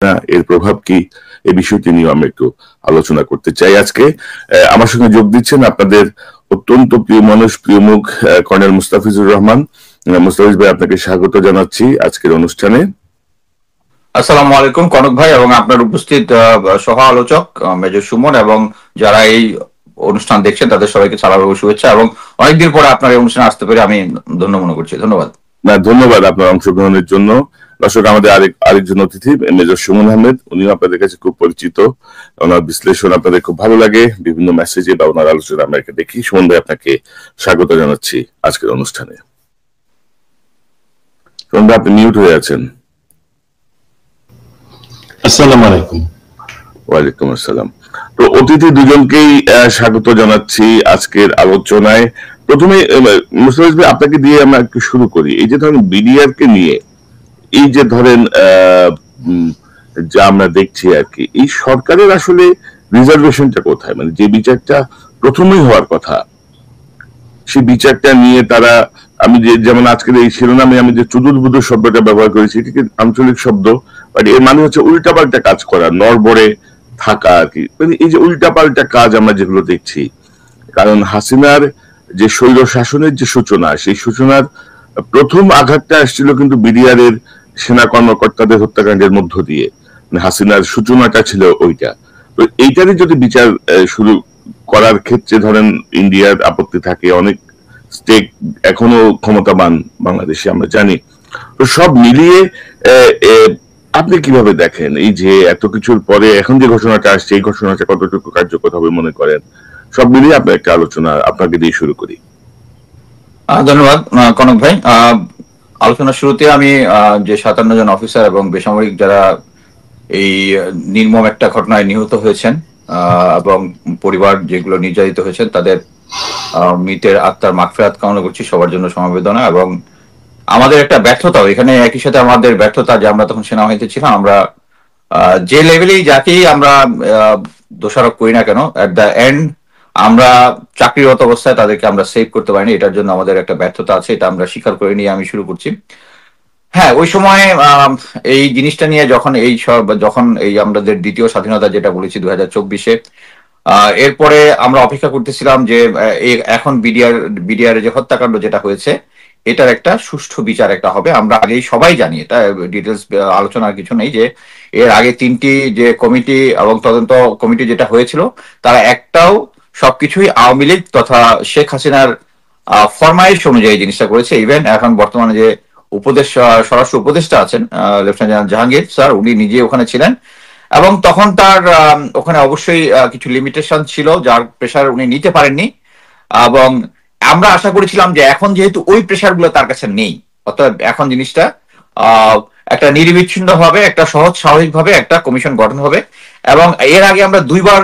কিনা, এর প্রভাব কি, এই বিষয়টি নিয়ে আমরা একটু আলোচনা করতে চাই আজকে। আমার সঙ্গে যোগ দিচ্ছেন আপনাদের অত্যন্ত প্রিয় মানুষ, প্রিয় মুখ, কর্নেল মুস্তাফিজুর রহমান। মুস্তাফিজ ভাই, আপনাকে স্বাগত জানাচ্ছি আজকের অনুষ্ঠানে। আসসালামু আলাইকুম কনক ভাই এবং আপনার উপস্থিত সহ আলোচক মেজর সুমন এবং যারা এই অনুষ্ঠান দেখছেন তাদের সবাইকে সালাম এবং শুভেচ্ছা, এবং অনেকদিন পরে আপনার এই অনুষ্ঠানে আসতে পেরে আমি ধন্য মনে করছি। ধন্যবাদ। ধন্যবাদ আপনার অংশগ্রহণের জন্য। দর্শক, আমাদের আরেকজন অতিথি মেজর সুমন আহমেদ, উনিও আপনাদের কাছে খুব পরিচিত। ওনার বিশ্লেষণ আপনাদের খুব ভালো লাগে, বিভিন্ন মেসেজে বা ওনার আলোচনা আমরা দেখি। সুমন ভাই, আপনাকে স্বাগত জানাচ্ছি আজকের অনুষ্ঠানে। সুমন ভাই, আপনি মিউট হয়ে আছেন। আসসালামু আলাইকুম। ওয়ালাইকুম আসসালাম। তো অতিথি দুজনকেই স্বাগত জানাচ্ছি আজকের আলোচনায়। প্রথমে মুস্তাফিজ ভাই, আপনাকে দিয়ে আমরা একটু শুরু করি। এই যে ধরেন বিডিআর কে নিয়ে এই যে ধরেন যা আমরা দেখছি আর কি, এই সরকারের আসলে রিজার্ভেশনটা কোথায়? মানে যে বিচারটা প্রথমেই হওয়ার কথা, সেই বিচারটা নিয়ে তারা, আমি যেমন আজকের এই শিরোনামে আমি যে চুদুর বুদুর শব্দটা ব্যবহার করেছি, এটি আঞ্চলিক শব্দ, বাট এর মানে হচ্ছে উল্টাপাল্টা কাজ করা, নড়বড়ে থাকা আর কি। মানে এই যে উল্টাপাল্টা কাজ আমরা যেগুলো দেখছি, কারণ হাসিনার যে স্বৈর শাসনের যে সূচনা, সেই সূচনার প্রথম আঘাতটা আসছিল কিন্তু বিডিআর এর সেনা কর্মকর্তাদের হত্যাকাণ্ডের মধ্য দিয়ে। মানে হাসিনার সূচনাটা ছিল ওইটা। তো এইটারই যদি বিচার শুরু করার ক্ষেত্রে ধরেন ইন্ডিয়ার আপত্তি থাকে, অনেক স্টেক এখনো ক্ষমতাবান বাংলাদেশে আমরা জানি। তো সব মিলিয়ে আপনি কিভাবে দেখেন এই যে এত কিছুর পরে এখন যে ঘোষণাটা আসছে, এই ঘোষণাটা কতটুকু কার্যকর হবে মনে করেন? সব মিলিয়ে আপনার একটা আলোচনা আপনাকে দিয়ে শুরু করি। ধন্যবাদ কনক ভাই। আলোচনার শুরুতে আমি যে 57 জন অফিসার এবং বেসামরিক যারা এই নির্মম একটা ঘটনায় নিহত হয়েছেন এবং পরিবার যেগুলো নির্যাতিত হয়েছেন, তাদের মৃতের আত্মার মাগফিরাত কামনা করছি, সবার জন্য সমবেদনা। এবং আমাদের একটা ব্যর্থতাও এখানে, একই সাথে আমাদের ব্যর্থতা যে আমরা তখন সেনাবাহিনীতে ছিলাম, আমরা যে লেভেলেই যাকেই আমরা দোষারোপ করি না কেন, এট দ্য এন্ড আমরা চাকরিরত অবস্থায় তাদেরকে আমরা সেভ করতে পারিনি। এটার জন্য আমাদের একটা ব্যর্থতা আছে, এটা আমরা স্বীকার করে নিয়ে আমি শুরু করছি। হ্যাঁ, ওই সময় এই জিনিসটা নিয়ে যখন এই আমাদের দ্বিতীয় স্বাধীনতা যেটা বলেছি 2024-এ, এরপরে আমরা অপেক্ষা করতেছিলাম যে এখন বিডিআর যে হত্যাকাণ্ড যেটা হয়েছে, এটার একটা সুষ্ঠু বিচার একটা হবে। আমরা আগেই সবাই জানি, এটা ডিটেলস আলোচনার কিছু নেই, যে এর আগে 3টি যে কমিটি এবং তদন্ত কমিটি যেটা হয়েছিল, তারা একটাও সবকিছুই আওয়ামী লীগ তথা শেখ হাসিনার ফরমাইশ অনুযায়ী জিনিসটা করেছে। ইভেন এখন বর্তমানে যে স্বরাষ্ট্র উপদেষ্টা আছেন লেফটেন্যান্ট জেনারেল জাহাঙ্গীর স্যার, উনি নিজে ওখানে ছিলেন এবং তখন তার ওখানে অবশ্যই কিছু লিমিটেশন ছিল, যার প্রেশার উনি নিতে পারেননি। এবং আমরা আশা করেছিলাম যে এখন যেহেতু ওই প্রেশার গুলো তার কাছে নেই, অর্থাৎ এখন জিনিসটা একটা নিরবিচ্ছিন্ন ভাবে, একটা সহজ স্বাভাবিক ভাবে একটা কমিশন গঠন হবে। এবং এর আগে আমরা 2বার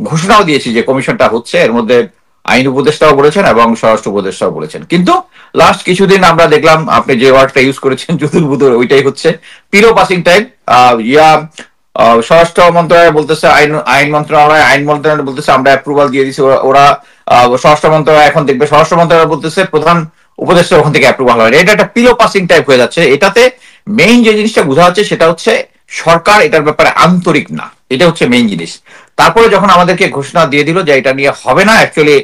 ঘোষণাও দিয়েছি যে কমিশনটা হচ্ছে, এর মধ্যে আইন উপদেষ্টাও বলেছেন এবং স্বরাষ্ট্র উপদেষ্টাও বলেছেন। কিন্তু লাস্ট কিছুদিন আমরা দেখলাম, আপনি যে ওয়ার্ডটা ইউজ করেছেন যুদুর বুদুর, ওইটাই হচ্ছে পিলো পাসিং টাইপ। স্বরাষ্ট্র মন্ত্রণালয় বলতেছে, আইন মন্ত্রণালয় বলতেছে আমরা অ্যাপ্রুভাল দিয়ে দিচ্ছি, ওরা স্বরাষ্ট্র মন্ত্রণালয় এখন দেখবে, স্বরাষ্ট্র মন্ত্রণালয় বলতেছে প্রধান উপদেষ্টা ওখান থেকে অ্যাপ্রুভাল হয়। এটা একটা পিলো পাসিং টাইপ হয়ে যাচ্ছে। এটাতে মেইন যে জিনিসটা বোঝা যাচ্ছে সেটা হচ্ছে সরকার এটার ব্যাপারে আন্তরিক না, এটা হচ্ছে মেইন জিনিস। তারপরে যখন আমাদেরকে ঘোষণা দিয়ে দিল যে এটা নিয়ে হবে না, অ্যাকচুয়ালি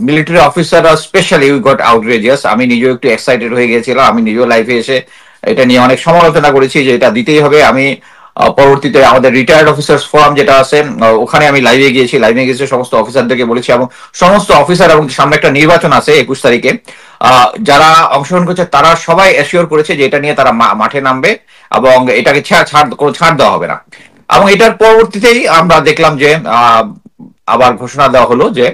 মিলিটারি অফিসাররা স্পেশালি উই গট আউটরেজিয়াস। আমি নিজেও একটু এক্সাইটেড হয়ে গিয়েছিলাম, আমি নিজেও লাইভে এসে এটা নিয়ে অনেক সমালোচনা করেছি যে এটা দিতেই হবে। আমি পরবর্তীতে আমাদের রিটায়ার্ড অফিসার্স ফোরাম যেটা আছে, ওখানে আমি লাইভে গিয়েছি সমস্ত অফিসারদেরকে বলেছি, এবং সমস্ত অফিসার, এবং সামনে একটা নির্বাচন আছে 21 তারিখে, যারা অংশগ্রহণ করছে তারা সবাই অ্যাসিওর করেছে যে এটা নিয়ে তারা মাঠে নামবে এবং এটাকে ছাড় দেওয়া হবে না। এবং এটার পরবর্তীতেই আমরা দেখলাম যে আবার ঘোষণা দেওয়া হলো যে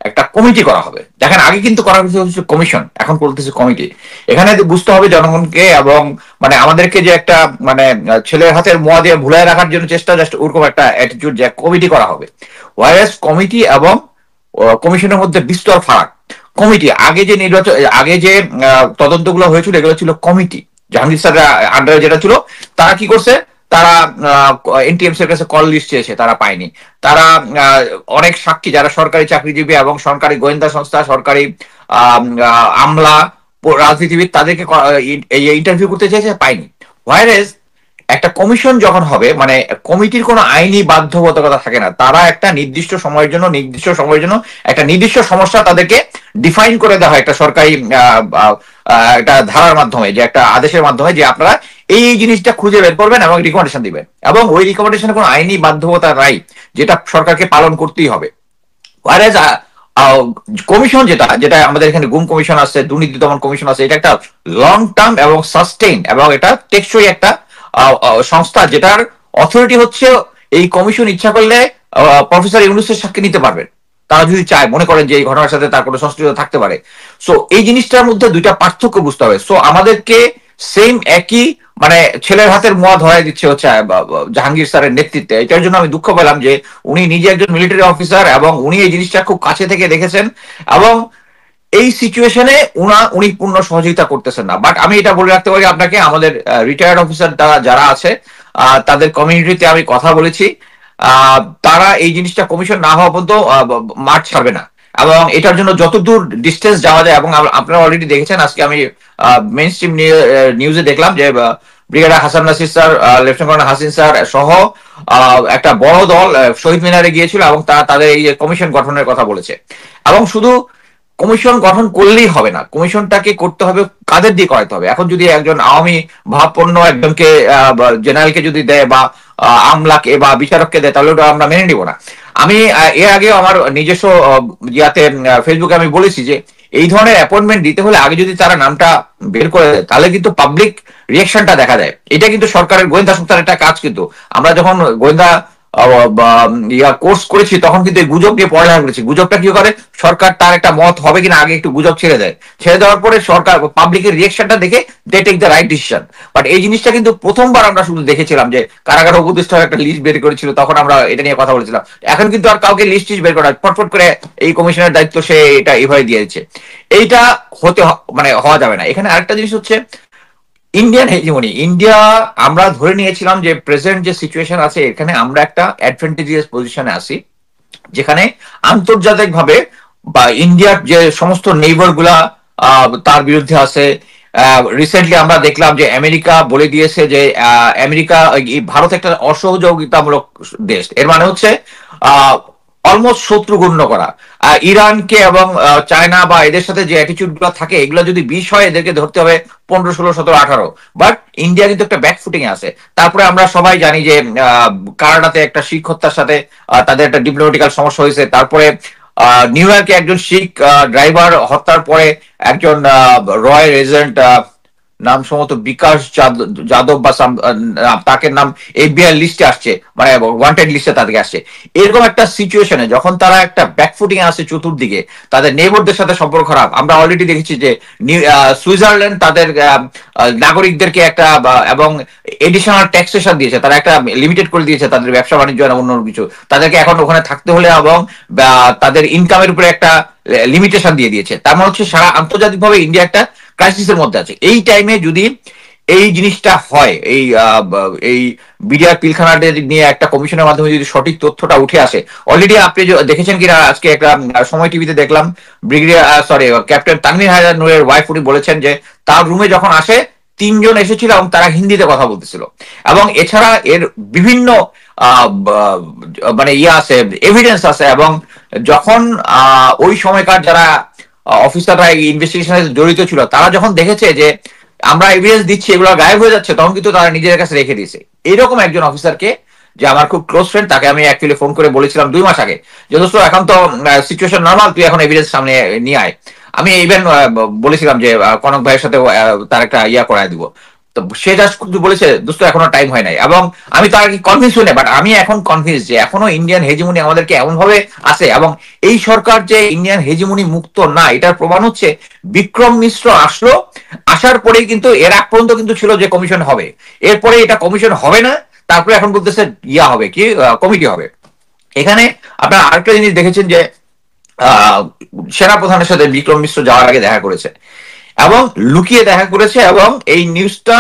একটা কমিটি করা হবে। দেখেন, আগে কিন্তু করা হচ্ছে কমিশন, এখন বলতেছে কমিটি। এখানে বুঝতে হবে জনগণকে, এবং মানে আমাদেরকে যে একটা মানে ছেলের হাতের মোয়া দিয়ে ভুলাই রাখার জন্য চেষ্টা, জাস্ট ওরকম একটা অ্যাটিটিউড যে কমিটি করা হবে। ওয়াইএস কমিটি এবং কমিশনের মধ্যে বিস্তর ফারাক। কমিটি আগে যে তদন্তগুলো হয়েছিল, এগুলো ছিল কমিটি। জাহাঙ্গীর স্যারের আন্ডারে যেটা ছিল, তারা কি করছে, তারা এনটিএমসি এর কাছে কল লিস্ট চেয়েছে, তারা পায়নি। তারা অনেক সাক্ষী যারা সরকারি চাকরিজীবী এবং সরকারি গোয়েন্দা সংস্থা, সরকারি আমলা, রাজনীতিবিদ, তাদেরকে ইন্টারভিউ করতে চেয়েছে, পায়নি। হোয়ারেজ একটা কমিশন যখন হবে, মানে কমিটির কোনো আইনি বাধ্যবাধকতা থাকে না, তারা একটা নির্দিষ্ট সময়ের জন্য একটা নির্দিষ্ট সমস্যা তাদেরকে ডিফাইন করে দেওয়া হয় একটা সরকারি একটা ধারার মাধ্যমে, যে একটা আদেশের মাধ্যমে, যে আপনারা এই জিনিসটা খুঁজে বের করবেন এবং রিকমেন্ডেশন দিবেন, এবং ওই রিকমেন্ডেশনের কোনো আইনি বাধ্যবাধকতা নাই, যেটা সরকারকে পালন করতেই হবে। কমিশন যেটা যেটা আমাদের এখানে গুম কমিশন আছে, দুর্নীতি দমন কমিশন আছে, এটা একটা লং টার্ম এবং সাস্টেইন এবং এটা টেকসই একটা সংস্থা, যেটার অথরিটি হচ্ছে এই কমিশন ইচ্ছা করলে প্রফেসর ইউনূসের সাক্ষী নিতে পারবেন, তারা যদি চায়, মনে করেন যে এই ঘটনার সাথে তার কোনো সংশ্লিষ্টতা থাকতে পারে। সো এই জিনিসটার মধ্যে দুইটা পার্থক্য বুঝতে হবে। সো আমাদেরকে সেম একই, মানে ছেলের হাতের মোয়া ধরাই দিচ্ছে হচ্ছে জাহাঙ্গীর স্যারের নেতৃত্বে। এটার জন্য আমি দুঃখ পেলাম যে উনি নিজে একজন মিলিটারি অফিসার এবং উনি এই জিনিসটা খুব কাছে থেকে দেখেছেন, এবং এই সিচুয়েশনে উনি পূর্ণ সহযোগিতা করতেছেন না। বাট আমি এটা বলে রাখতে পারি আপনাকে, আমাদের রিটায়ার্ড অফিসার যারা আছে তাদের কমিউনিটিতে আমি কথা বলেছি, তারা এই জিনিসটা কমিশন না হওয়া পর্যন্ত মাঠ ছাড়বে না, এবং এটার জন্য যতদূর ডিস্টেন্স যাওয়া যায়। এবং আপনারা অলরেডি দেখেছেন, আজকে আমি মেইন স্ট্রিম নিউজে দেখলাম যে brigadier Hasan Nasir sir, lieutenant colonel Hasin sir সহ একটা বড় দল শহীদ মিনারে গিয়েছিল এবং তাদের এই কমিশন গঠনের কথা বলেছে। এবং শুধু কমিশন গঠন করলেই হবে না, কমিশনটাকে করতে হবে, কাদের দিয়ে করাতে হবে। এখন যদি একজন আওয়ামী ভাবপন্ন একজনকে জেনারেলকে যদি দেয়, বা আমলাকে বা বিচারককে দেয়, তাহলে ওটা আমরা মেনে নিব না। আমি এর আগে আমার নিজস্ব ইয়াতে ফেসবুকে আমি বলেছি যে এই ধরনের অ্যাপয়েন্টমেন্ট দিতে হলে আগে যদি তারা নামটা বের করে দেয়, তাহলে কিন্তু পাবলিক রিয়াকশনটা দেখা যায়। এটা কিন্তু সরকারের গোয়েন্দা সংস্থার একটা কাজ। কিন্তু আমরা যখন গোয়েন্দা কোর্স করেছি তখন কিন্তু এই গুজব নিয়ে পড়ালেখা করেছি। গুজবটা কি করে, সরকার তার একটা মত হবে কিনা আগে একটু গুজব ছেড়ে দেয়, ছেড়ে দেওয়ার পরে সরকার পাবলিকের রিয়াকশনটা দেখে they take the right decision. But এই জিনিসটা কিন্তু প্রথমবার আমরা শুধু দেখেছিলাম যে কারাগার উপদেষ্টা একটা লিস্ট বের করেছিল, তখন আমরা এটা নিয়ে কথা বলেছিলাম। এখন কিন্তু আর কাউকে লিস্ট বের করা, ফটফট করে এই কমিশনের দায়িত্ব সে এটা এভাবে দিয়ে দিচ্ছে। এইটা মানে হওয়া যাবে না। এখানে আরেকটা জিনিস হচ্ছে ইন্ডিয়ান হেজিমনি। ইন্ডিয়া, আমরা ধরে নিয়েছিলাম যে প্রেজেন্ট যে সিচুয়েশন আছে, এখানে আমরা একটা অ্যাডভান্টেজিয়াস পজিশনে আছি, যেখানে আন্তর্জাতিকভাবে বা ইন্ডিয়ার যে সমস্ত নেইবার গুলা তার বিরুদ্ধে আছে। রিসেন্টলি আমরা দেখলাম যে আমেরিকা বলে দিয়েছে যে আমেরিকা, ভারত একটা অসহযোগিতামূলক দেশ, এর মানে হচ্ছে অলমোস্ট শত্রু গণ্য করা। ইরানকে এবং চায়না বা এদের সাথে যে অ্যাটিচিউড গুলো থাকে, এগুলো যদি 20 হয়, এদেরকে ধরতে হবে 15, 16, 17, 18। বাট ইন্ডিয়া কিন্তু একটা ব্যাক ফুটিং আছে। তারপরে আমরা সবাই জানি যে কানাডাতে একটা শিখ হত্যার সাথে তাদের একটা ডিপ্লোম্যাটিক্যাল সমস্যা হয়েছে। তারপরে নিউ ইয়র্কে একজন শিখ ড্রাইভার হত্যার পরে একজন রয়্যাল এজেন্ট, নাম সম্ভবত বিকাশ যাদব বা তাকে নাম এফবিআই লিস্টে আসছে, মানে ওয়ান্টেড লিস্টে তাদেরকে আসছে। এরকম একটা সিচুয়েশনে যখন তারা একটা ব্যাকফুটিং এ আসছে চতুর্দিকে, তাদের নেইবারদের সাথে সম্পর্ক খারাপ। আমরা অলরেডি দেখেছি যে সুইজারল্যান্ড তাদের নাগরিকদেরকে একটা এবং এডিশনাল ট্যাক্সেশন দিয়েছে, তারা একটা লিমিটেড করে দিয়েছে তাদের ব্যবসা বাণিজ্য এবং অন্য কিছু, তাদেরকে এখন ওখানে থাকতে হলে এবং তাদের ইনকামের উপরে একটা লিমিটেশন দিয়ে দিয়েছে। তার মানে হচ্ছে সারা আন্তর্জাতিকভাবে ইন্ডিয়া একটা ক্রাইসিসের মধ্যে আছে। এই টাইমে যদি এই জিনিসটা হয়, এই বিডিআর পিলখানাদের নিয়ে একটা কমিশনের মাধ্যমে যদি সঠিক তথ্যটা উঠে আসে, অলরেডি আপনি দেখেছেন কিনা, আজকে একটা সময় টিভিতে দেখলাম, ক্যাপ্টেন তানভীর হায়দার নূরের ওয়াইফ উনি বলেছেন যে তার রুমে যখন আসে 3 জন এসেছিল এবং তারা হিন্দিতে কথা বলতেছিল। এবং এছাড়া এর বিভিন্ন মানে আছে, এভিডেন্স আছে। এবং যখন ওই সময়কার যারা অফিসাররা ইনভেস্টিগেশনে জড়িত ছিল, তারা যখন দেখেছে যে আমরা এভিডেন্স দিচ্ছি, এগুলো গায়েব হয়ে যাচ্ছে, তখন কিন্তু তারা নিজেদের কাছে রেখে দিয়েছে। এরকম একজন অফিসারকে, যে আমার খুব ক্লোজ ফ্রেন্ড, তাকে আমি অ্যাকচুয়ালি ফোন করে বলেছিলাম 2 মাস আগে যে দোস্ত, এখন তো সিচুয়েশন নর্মাল, তুই এখন এভিডেন্স সামনে নিয়ে আয়। আমি ইভেন বলেছিলাম যে কনক ভাইয়ের সাথে তার একটা করায় দিব। তো সে জাস্ট কিন্তু বলেছে দোস্ত এখনো টাইম হয় নাই। এবং আমি তার কি কনভিন্স হই না, বাট আমি এখন কনভিন্স যে এখনো ইন্ডিয়ান হেজিমনি আমাদেরকে এমন ভাবে আছে। এবং এই সরকার যে ইন্ডিয়ান হেজিমনি মুক্ত না, এটার প্রমাণ হচ্ছে বিক্রম মিশ্র আসলো, আসার পরেই কিন্তু এর আগ পর্যন্ত কিন্তু ছিল যে কমিশন হবে, এরপরে এটা কমিশন হবে না, তারপরে এখন বলতেছে হবে কি, কমিটি হবে। এখানে আপনারা আরেকটা জিনিস দেখেছেন যে সেনা প্রধানের সাথে বিক্রম মিশ্র যাওয়ার আগে দেখা করেছে এবং লুকিয়ে দেখা করেছে, এবং এই নিউজটা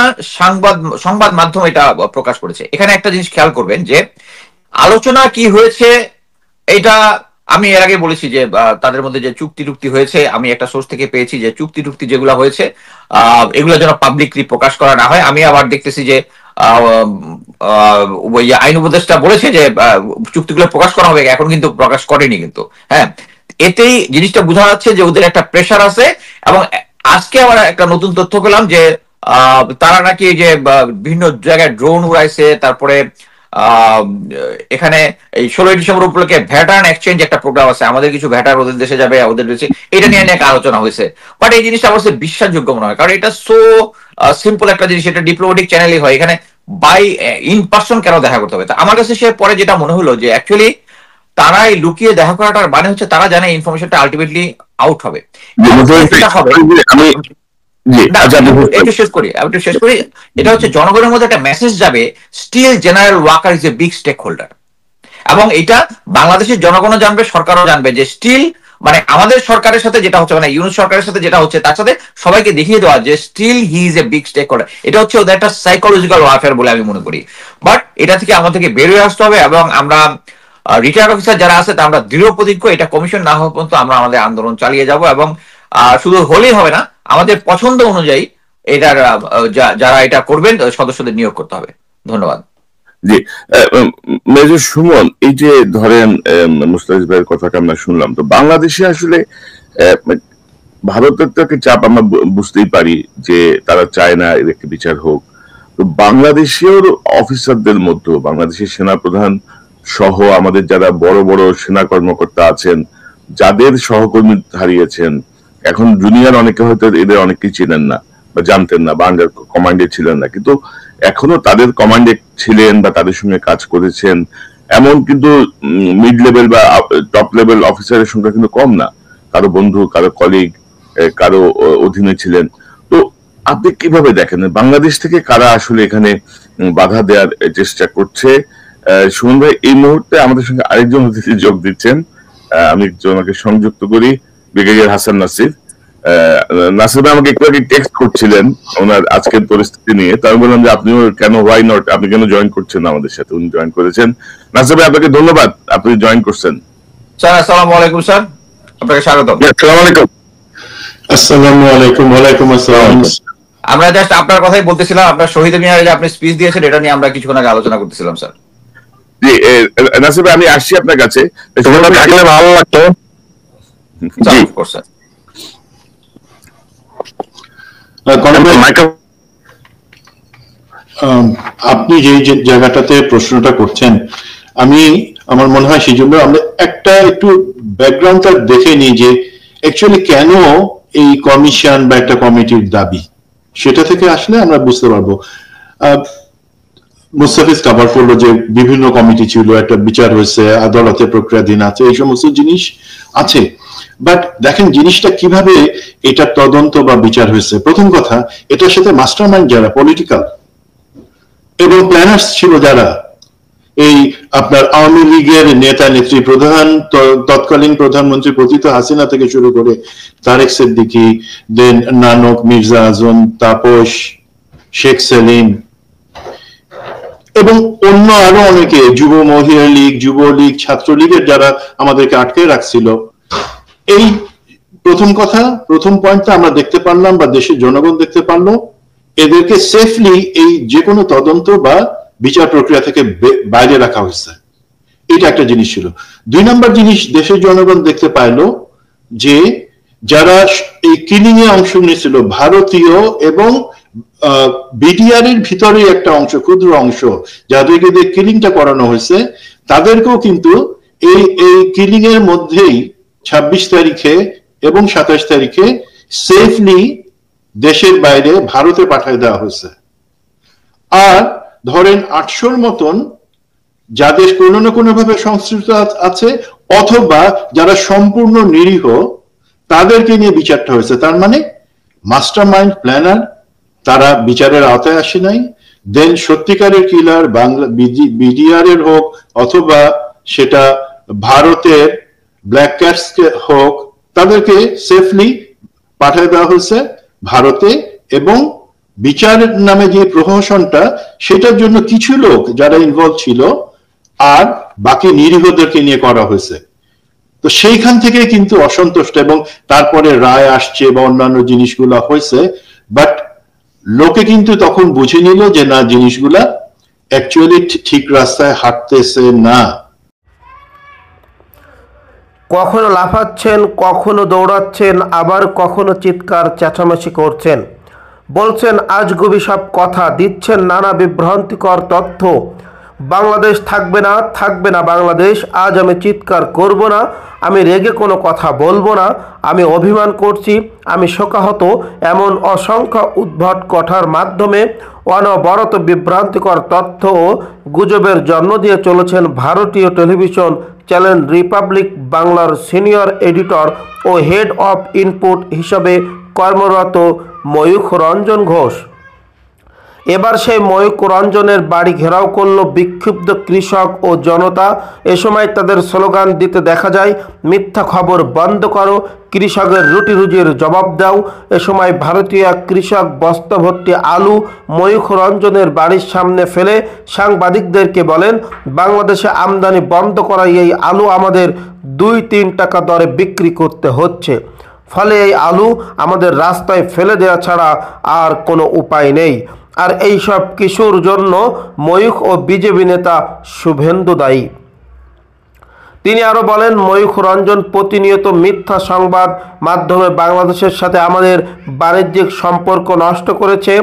সংবাদ মাধ্যম এটা প্রকাশ করেছে। এখানে একটা জিনিস খেয়াল করবেন যে আলোচনা কি হয়েছে, এটা আমি এর আগে বলেছি যে তাদের মধ্যে যে চুক্তি হয়েছে, আমি একটা সোর্স থেকে পেয়েছি যে চুক্তি যেগুলো হয়েছে এগুলো যেন পাবলিকলি প্রকাশ করা না হয়। আমি আবার দেখতেছি যে ওই আইন উপদেষ্টা বলেছে যে চুক্তিগুলো প্রকাশ করা হবে, এখন কিন্তু প্রকাশ করেনি কিন্তু। হ্যাঁ, এতেই জিনিসটা বোঝা যাচ্ছে যে ওদের একটা প্রেশার আছে। এবং আজকে আবার একটা নতুন তথ্য পেলাম যে তারা নাকি যে বিভিন্ন জায়গায় ড্রোন উড়াইছে, তারপরে এখানে এই 16ই ডিসেম্বর উপলক্ষে ভ্যাটার্ন এক্সচেঞ্জ একটা প্রোগ্রাম আছে, আমাদের কিছু ভ্যাটার ওদের দেশে যাবে, ওদের দেশে, এটা নিয়ে অনেক আলোচনা হয়েছে। বাট এই জিনিসটা অবশ্যই বিশ্বাসযোগ্য মনে হয়, কারণ এটা সো সিম্পল একটা জিনিস, এটা ডিপ্লোম্যাটিক চ্যানেলই হয়, এখানে বাই ইন পার্সন কেন দেখা করতে হবে? তা আমার কাছে সে পরে যেটা মনে হলো যে অ্যাকচুয়ালি তারাই লুকিয়ে দেখা করাটার মানে হচ্ছে তারা জানে ইনফরমেশনটা আলটিমেটলি আউট হবে। আমি একটু শেষ করি। এটা হচ্ছে জনগণের মধ্যে একটা মেসেজ যাবে, still General Walker is a big stakeholder. এবং এটা বাংলাদেশের জনগণও জানবে, সরকারও জানবে যে স্টিল মানে আমাদের সরকারের সাথে যেটা হচ্ছে, মানে ইউনুস সরকারের সাথে যেটা হচ্ছে, তার সাথে সবাইকে দেখিয়ে দেওয়া যে still he is a big stakeholder. এটা হচ্ছে ওদের একটা সাইকোলজিক্যাল ওয়ারফেয়ার বলে আমি মনে করি। বাট এটা থেকে আমাদেরকে বেরিয়ে আসতে হবে, এবং আমরা রিটায়ার্ড অফিসার যারা আছে আমরা দৃঢ় প্রতিজ্ঞ, এটা কমিশন না হওয়া পর্যন্ত আমরা আমাদের আন্দোলন চালিয়ে যাব। এবং শুধু হলেই হবে না, আমাদের পছন্দ অনুযায়ী এটার যারা এটা করবেন সদস্যদের নিয়োগ করতে হবে। ধন্যবাদ। জি, মেজর সুমন, এই যে ধরেন মুস্তাফিজ ভাইয়ের কথাটা আমরা শুনলাম, তো বাংলাদেশে আসলে ভারতের তো একটা চাপ আমরা বুঝতেই পারি যে তারা চায় না এর একটি বিচার হোক। তো বাংলাদেশের অফিসারদের মধ্যে বাংলাদেশের সেনাপ্রধান সহ আমাদের যারা বড় বড় সেনা কর্মকর্তা আছেন, যাদের সহকর্মী হারিয়েছেন, এখন জুনিয়র অনেকে হয়তো এদের অনেকেই চিনেন না বা জানতেন না বা আন্ডার কমান্ডে ছিলেন না, কিন্তু এখনো তাদের কমান্ডে ছিলেন বা তাদের সঙ্গে কাজ করেছেন, এমন কিন্তু মিড লেভেল বা টপ লেভেল অফিসারের সংখ্যা কিন্তু কম না। কারো বন্ধু, কারো কলিগ, কারো অধীনে ছিলেন। তো আপনি কিভাবে দেখেন বাংলাদেশ থেকে কারা আসলে এখানে বাধা দেওয়ার চেষ্টা করছে? সুমন ভাই, এই মুহূর্তে আমাদের সঙ্গে আরেকজন অতিথি যোগ দিচ্ছেন, আমি ওনাকে সংযুক্ত করি, ব্রিগেডিয়ার হাসান নাসির। নাসির ভাই আমাকে একটু আগে টেক্সট করছিলেন ওনার আজকের পরিস্থিতি নিয়ে, তাই বললাম যে আপনিও কেন, ওয়াই নট, আপনি কেন জয়েন করছেন আমাদের সাথে। উনি জয়েন করেছেন। নাসির ভাই, আপনাকে ধন্যবাদ, আপনি জয়েন করছেন। স্যার আসসালামু আলাইকুম। স্যার আপনাকে স্বাগতম। আসসালামু আলাইকুম। আসসালামু আলাইকুম। ওয়ালাইকুম আসসালাম। আমরা জাস্ট আপনার কথাই বলতেছিলাম, আপনার শহীদ মিনারে যে আপনি স্পিচ দিয়েছেন এটা নিয়ে আমরা কিছুক্ষণ আগে আলোচনা করতেছিলাম স্যার। জি নাসির ভাই, আমি আসছি আপনার কাছে, তোমরা থাকলে ভালো লাগতো। জি স্যার। আপনি যে জায়গাটাতে প্রশ্নটা করছেন, আমার মনে হয় সেই জন্য আমরা একটা একটু ব্যাকগ্রাউন্ডটা দেখে নিই যে অ্যাকচুয়ালি কেন এই কমিশন বা একটা কমিটির দাবি, সেটা থেকে আসলে আমরা বুঝতে পারবো। মুস্তাফিজ কভার করলো যে বিভিন্ন কমিটি ছিল, একটা বিচার হয়েছে, আদালতে প্রক্রিয়াধীন আছে, এই সমস্ত জিনিস আছে। বাট দেখেন জিনিসটা কিভাবে এটা তদন্ত বা বিচার হয়েছে। প্রথম কথা, এটার সাথে মাস্টারমাইন্ড যারা পলিটিক্যাল এবং প্ল্যানার্স ছিল যারা, এই আপনার আওয়ামী লীগের নেতা নেত্রী, প্রধান তৎকালীন প্রধানমন্ত্রী পতিত হাসিনা থেকে শুরু করে তারেক সিদ্দিকী, দেন নানক, মির্জা আজম, তাপস, শেখ সেলিম এবং অন্য আরো অনেকে, যুব মহিলা লীগ, যুবলীগ, ছাত্রলীগের যারা আমাদেরকে আটকে রাখছিল। এই প্রথম কথা, প্রথম পয়েন্টটা আমরা দেখতে পারলাম বা দেশের জনগণ দেখতে পারলো, এদেরকে সেফলি এই যে কোনো তদন্ত বা বিচার প্রক্রিয়া থেকে বাইরে রাখা হয়েছে। এটা একটা জিনিস ছিল। দুই নম্বর জিনিস, দেশের জনগণ দেখতে পাইলো যে যারা এই কিলিং এ অংশ নিয়েছিল, ভারতীয় এবং বিডিআর এর ভিতরে একটা অংশ, ক্ষুদ্র অংশ, যাদেরকে দিয়ে কিলিংটা করানো হয়েছে, তাদেরকেও কিন্তু এই কিলিং এর মধ্যেই 26 তারিখে এবং 27 তারিখে সেফলি দেশের বাইরে ভারতে পাঠিয়ে দেওয়া হয়েছে। আর ধরেন 800-র মতন যাদের কোনো না কোনো ভাবে সংশ্লিষ্ট আছে অথবা যারা সম্পূর্ণ নিরীহ, তাদেরকে নিয়ে বিচারটা হয়েছে। তার মানে মাস্টার মাইন্ড, প্ল্যানার, তারা বিচারের আওতায় আসে নাই। দেন সত্যিকারের কিলার বাংলা বিডিআর এর হোক অথবা সেটা ভারতের ব্ল্যাক ক্যাটস হোক, তাদেরকে সেফলি পাঠিয়ে দেওয়া হয়েছে ভারতে। এবং বিচারের নামে যে প্রহসনটা, সেটার জন্য কিছু লোক যারা ইনভলভ ছিল আর বাকি নিরীহদেরকে নিয়ে করা হয়েছে। তো সেইখান থেকে কিন্তু অসন্তুষ্ট, এবং তারপরে রায় আসছে বা অন্যান্য জিনিসগুলো হয়েছে। বাট লোকে কিন্তু তখন বুঝে নিল যে না, জিনিসগুলা অ্যাকচুয়ালি ঠিক রাস্তায় হাঁটতেছে না। কখনো লাফাচ্ছেন, কখনো দৌড়াচ্ছেন, আবার কখনো চিৎকার চেঁচামেচি করছেন, বলছেন আজগুবি সব কথা, দিচ্ছেন নানা বিভ্রান্তিকর তথ্য। বাংলাদেশ থাকবে না, থাকবে না বাংলাদেশ। আজ আমি চিৎকার করব না, আমি রেগে কোনো কথা বলবো না, আমি অভিমান করছি, আমি শোকাহত, এমন অসংখ্য উদ্ভট কথার মাধ্যমে অনবরত বিভ্রান্তিকর তথ্য ও গুজবের জন্ম দিয়ে চলেছেন ভারতীয় টেলিভিশন চ্যানেল রিপাবলিক বাংলার সিনিয়র এডিটর ও হেড অফ ইনপুট হিসাবে কর্মরত ময়ূখ রঞ্জন ঘোষ। এবার সেই ময়ূখ রঞ্জনের বাড়ি ঘেরাও করল বিক্ষুব্ধ কৃষক ও জনতা। এ সময় তাদের স্লোগান দিতে দেখা যায়, মিথ্যা খবর বন্ধ করো, কৃষকের রুটি রুজির জবাব দাও। এ সময় ভারতীয় এক কৃষক বস্তা ভর্তি আলু ময়ূখ রঞ্জনের বাড়ির সামনে ফেলে সাংবাদিকদেরকে বলেন, বাংলাদেশে আমদানি বন্ধ করা এই আলু আমাদের 2-3 টাকা দরে বিক্রি করতে হচ্ছে, ফলে এই আলু আমাদের রাস্তায় ফেলে দেওয়া ছাড়া আর কোনো উপায় নেই। আর এই সব কিছুর জন্য ময়ূখ ও বিজেপি নেতা শুভেন্দু দায়ী। তিনি আরও বলেন, ময়ূখ রঞ্জন প্রতিনিয়ত মিথ্যা সংবাদ মাধ্যমে বাংলাদেশের সাথে আমাদের বাণিজ্যিক সম্পর্ক নষ্ট করেছে।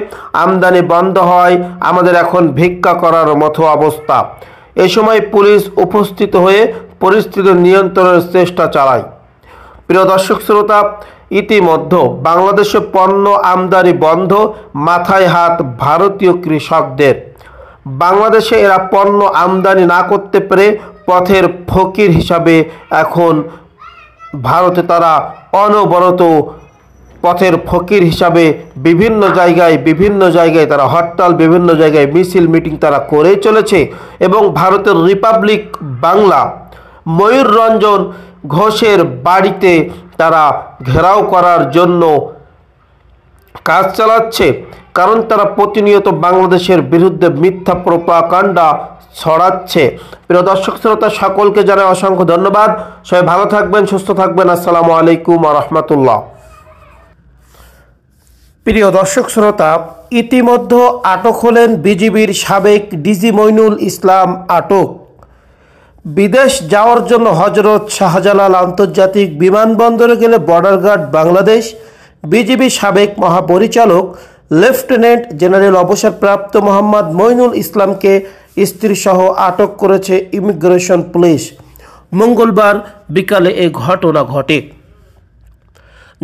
আমদানি বন্ধ হয়, আমাদের এখন ভিক্ষা করার মতো অবস্থা। এ সময় পুলিশ উপস্থিত হয়ে পরিস্থিতি নিয়ন্ত্রণের চেষ্টা চালায়। প্রিয় দর্শক শ্রোতা, ইতিমধ্যে বাংলাদেশে পণ্য আমদানি বন্ধ, মাথায় হাত ভারতীয় কৃষকদের। বাংলাদেশে এরা পণ্য আমদানি না করতে পেরে পথের ফকির হিসাবে এখন ভারতে তারা অনবরত পথের ফকির হিসাবে বিভিন্ন জায়গায় তারা হরতাল, বিভিন্ন জায়গায় মিছিল মিটিং তারা করেই চলেছে। এবং ভারতের রিপাবলিক বাংলা ময়ূর রঞ্জন ঘোষের বাড়িতে তারা ঘেরাও করার জন্য কাজ চালাচ্ছে, কারণ তারা প্রতিনিয়ত বাংলাদেশের বিরুদ্ধে মিথ্যা প্রোপাগান্ডা ছড়াচ্ছে। প্রিয় দর্শক শ্রোতা, সকলকে জানাই অসংখ্য ধন্যবাদ। সবাই ভালো থাকবেন, সুস্থ থাকবেন। আসসালামু আলাইকুম ওয়া রাহমাতুল্লাহ। প্রিয় দর্শক শ্রোতা, ইতিমধ্যে আটক হলেন বিজিবির সাবেক ডিজি মইনুল ইসলাম। আটক বিদেশ যাওয়ার জন্য হজরত শাহজালাল আন্তর্জাতিক বিমানবন্দরে গেলে বর্ডার গার্ড বাংলাদেশ বিজিবি সাবেক মহাপরিচালক লেফটেন্যান্ট জেনারেল অবসরপ্রাপ্ত মোহাম্মদ মইনুল ইসলামকে স্ত্রীসহ আটক করেছে ইমিগ্রেশন পুলিশ। মঙ্গলবার বিকালে এই ঘটনা ঘটে।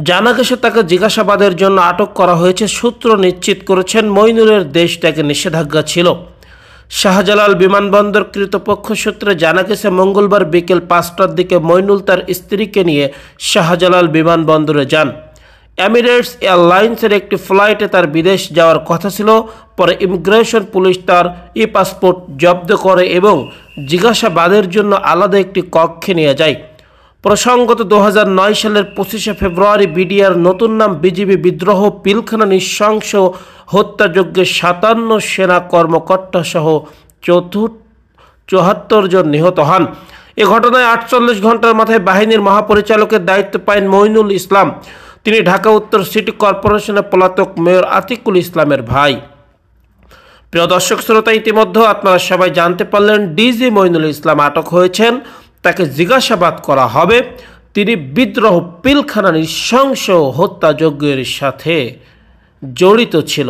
জানা গেছে তাকে জিজ্ঞাসাবাদের জন্য আটক করা হয়েছে। সূত্র নিশ্চিত করেছেন, মইনুলের দেশ ত্যাগে নিষেধাজ্ঞা ছিল। শাহজালাল বিমানবন্দর কর্তৃপক্ষ সূত্রে জানা গেছে, মঙ্গলবার বিকেল 5টার দিকে মইনুল তার স্ত্রীকে নিয়ে শাহজালাল বিমানবন্দরে যান। এমিরেটস এয়ারলাইন্সের একটি ফ্লাইটে তার বিদেশ যাওয়ার কথা ছিল। পরে ইমিগ্রেশন পুলিশ তার পাসপোর্ট জব্দ করে এবং জিজ্ঞাসাবাদের জন্য আলাদা একটি কক্ষে নিয়ে যায়। প্রসঙ্গত 2009 সালের 25শে ফেব্রুয়ারি বিডিআর নতুন নাম বিজিবি বিদ্রোহ পিলখানা নৃশংস হত্যাযজ্ঞে 57 সেনা কর্মকর্তা সহ 74 জন নিহত হন। এ ঘটনায় 48 ঘন্টার মাথায় বাহিনীর মহাপরিচালকের দায়িত্ব পান মইনুল ইসলাম। তিনি ঢাকা উত্তর সিটি কর্পোরেশনের পলাতক মেয়র আতিকুল ইসলামের ভাই। প্রিয় দর্শক শ্রোতা, ইতিমধ্যে আপনারা সবাই জানতে পারলেন ডিজি মইনুল ইসলাম আটক হয়েছেন, তাকে জিজ্ঞাসাবাদ করা হবে। তিনি বিদ্রোহ পিলখানা নৃশংস হত্যাযজ্ঞের সাথে জড়িত ছিল।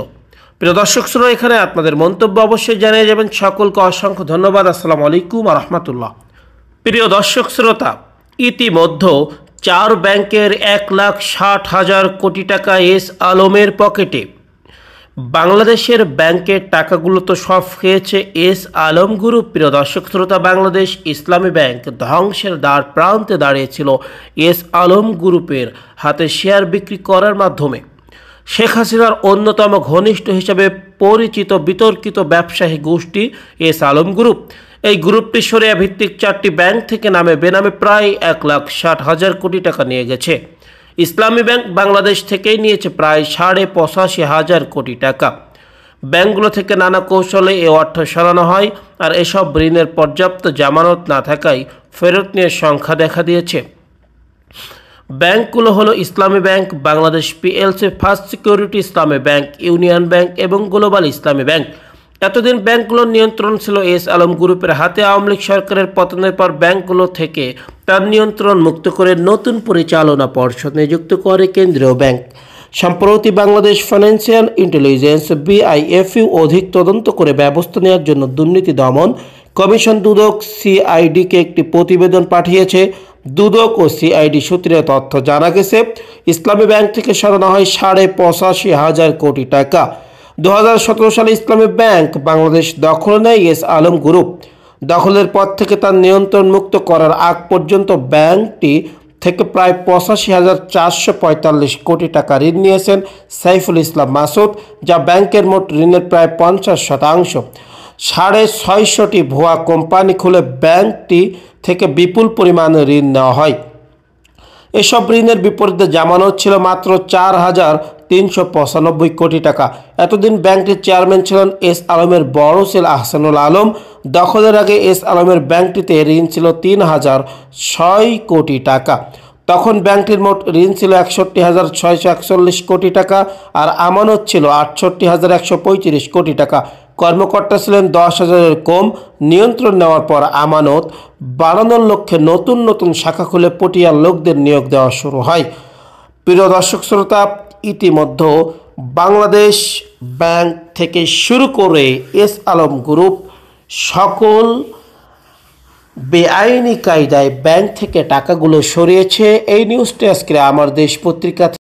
প্রিয় দর্শক শ্রোতা, এখানে আপনাদের মন্তব্য অবশ্যই জানিয়ে যাবেন। সকলকে অসংখ্য ধন্যবাদ। আসসালামু আলাইকুম ওয়া রাহমাতুল্লাহ। প্রিয় দর্শক শ্রোতা, ইতিমধ্যে 4 ব্যাংকের 1,60,000 কোটি টাকা এস আলমের পকেটে। বাংলাদেশের ব্যাংকের টাকাগুলো তো সব খেয়েছে এস আলম গ্রুপ। প্রিয় দর্শক শ্রোতা, বাংলাদেশ ইসলামী ব্যাংক ধ্বংসের দ্বার প্রান্তে দাঁড়িয়েছিল এস আলম গ্রুপের হাতে শেয়ার বিক্রি করার মাধ্যমে। শেখ হাসিনার অন্যতম ঘনিষ্ঠ হিসেবে পরিচিত বিতর্কিত ব্যবসায়ী গোষ্ঠী এস আলম গ্রুপ। এই গ্রুপটি সরিয়া ভিত্তিক 4টি ব্যাংক থেকে নামে বেনামে প্রায় 1,60,000 কোটি টাকা নিয়ে গেছে। ইসলামী ব্যাংক বাংলাদেশ থেকেই নিয়েছে প্রায় 85,000 কোটি টাকা। ব্যাংকগুলো থেকে নানা কৌশলে এ অর্থ সরানো হয়, আর এসব ঋণের পর্যাপ্ত জামানত না থাকায় ফেরত নিয়ে সংখ্যা দেখা দিয়েছে। ব্যাংকগুলো হলো ইসলামী bank, Bangladesh PLC, first security ইসলামী ব্যাংক, ইউনিয়ন ব্যাংক এবং গ্লোবাল ইসলামী ব্যাংক। এতদিন ব্যাংকগুলোর নিয়ন্ত্রণ ছিল এস আলম গ্রুপের হাতে। আওয়ামী লীগ সরকারের পতনের পর ব্যাংকগুলো থেকে তার নিয়ন্ত্রণ মুক্ত করে নতুন পরিচালনা পর্ষদ নিযুক্ত করে কেন্দ্রীয় ব্যাংক। সম্প্রতি বাংলাদেশ ফাইন্যান্সিয়াল ইন্টেলিজেন্স BIFU অধিক তদন্ত করে ব্যবস্থা নেওয়ার জন্য দুর্নীতি দমন কমিশন দুদক CID-কে একটি প্রতিবেদন পাঠিয়েছে। দুদক ও CID সূত্রে তথ্য জানা গেছে, ইসলামী ব্যাংক থেকে সরানো হয় 85,500 কোটি টাকা। 2017 সালে ইসলামী ব্যাংক বাংলাদেশ দখলে নেয় এস আলম গ্রুপ। দখলের পর থেকে তার নিয়ন্ত্রণ মুক্ত করার আগ পর্যন্ত ব্যাংকটি থেকে প্রায় 85,445 কোটি টাকা ঋণ নিয়েছেন সাইফুল ইসলাম মাসুদ, যা ব্যাংকের মোট ঋণের প্রায় 50%। 650টি ভুয়া কোম্পানি খুলে ব্যাংকটি থেকে বিপুল পরিমাণে ঋণ নেওয়া হয়। এসব ঋণের বিপরীতে জামানত ছিল মাত্র 4,395 কোটি টাকা। এতদিন ব্যাংকটির চেয়ারম্যান ছিলেন এস আলমের বড় ছেলে আহসানুল আলম। দখলের আগে এস আলমের ব্যাংকটিতে ঋণ ছিল 3,006 কোটি টাকা। তখন ব্যাংকটির মোট ঋণ ছিল 61,641 কোটি টাকা আর আমানত ছিল 68,135 কোটি টাকা। কর্মকর্তা ছিলেন 10,000-এর কম। নিয়ন্ত্রণ নেওয়ার পর আমানত বাড়ানোর লক্ষ্যে নতুন নতুন শাখা খুলে পটিয়ার লোকদের নিয়োগ দেওয়া শুরু হয়। প্রিয় দর্শক শ্রোতা, ইতিমধ্যে বাংলাদেশ ব্যাংক থেকে শুরু করে এস আলম গ্রুপ সকল বেআইনি কায়দায় ব্যাংক থেকে টাকাগুলো সরিয়েছে। এই নিউজটি আজকে আমার দেশ পত্রিকা